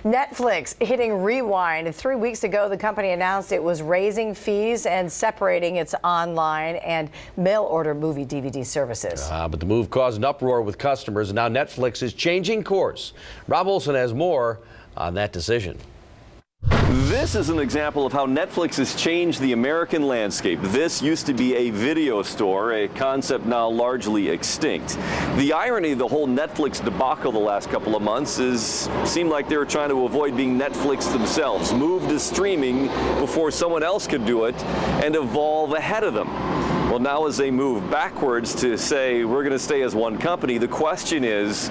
Netflix hitting rewind. 3 weeks ago, the company announced it was raising fees and separating its online and mail-order movie DVD services. But the move caused an uproar with customers, and now Netflix is changing course. Rob Olson has more on that decision. This is an example of how Netflix has changed the American landscape. This used to be a video store, a concept now largely extinct. The irony of the whole Netflix debacle the last couple of months seemed like they were trying to avoid being Netflix themselves, move to streaming before someone else could do it and evolve ahead of them. Well, now as they move backwards to say we're going to stay as one company, the question is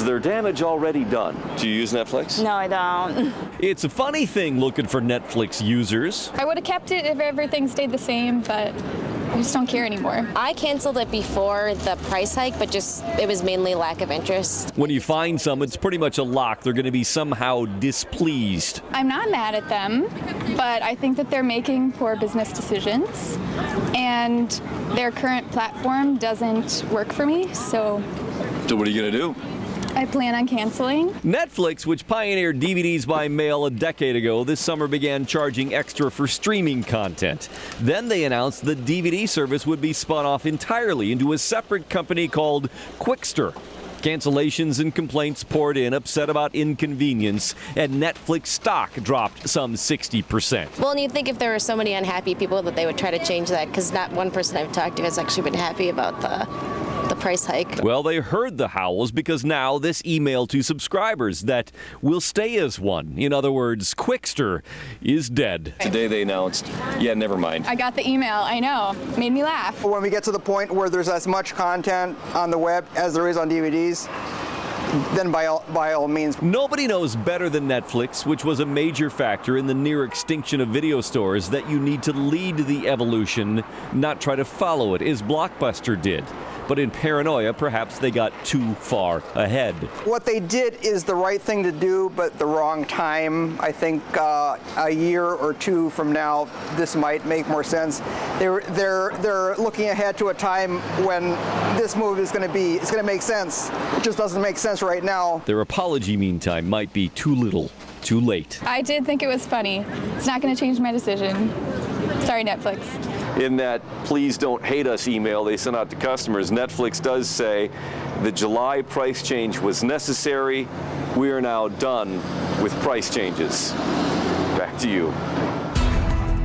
there damage already done? Do you use Netflix? No, I don't. It's a funny thing looking for Netflix users. I would have kept it if everything stayed the same, but I just don't care anymore. I canceled it before the price hike, but it was mainly lack of interest. When you find some, it's pretty much a lock. They're going to be somehow displeased. I'm not mad at them, but I think that they're making poor business decisions, and their current platform doesn't work for me, so what are you going to do? I plan on canceling. Netflix, which pioneered DVDs by mail a decade ago, this summer began charging extra for streaming content. Then they announced the DVD service would be spun off entirely into a separate company called Qwikster. Cancellations and complaints poured in, upset about inconvenience, and Netflix stock dropped some 60%. Well, and you'd think if there were so many unhappy people that they would try to change that, because not one person I've talked to has actually been happy about the price hike. Well, they heard the howls because now this email to subscribers that will stay as one. In other words, Qwikster is dead. Today they announced, yeah, never mind. I got the email, I know. Made me laugh. When we get to the point where there's as much content on the web as there is on DVDs, then by all means. Nobody knows better than Netflix, which was a major factor in the near extinction of video stores, that you need to lead the evolution, not try to follow it, as Blockbuster did. But in paranoia, perhaps they got too far ahead. What they did is the right thing to do, but the wrong time. I think a year or two from now, this might make more sense. They're looking ahead to a time when this move is going to make sense. It just doesn't make sense right now. Their apology, meantime, might be too little, too late. I did think it was funny. It's not going to change my decision. Sorry, Netflix. In that please don't hate us email they sent out to customers, Netflix does say the July price change was necessary. We are now done with price changes. Back to you.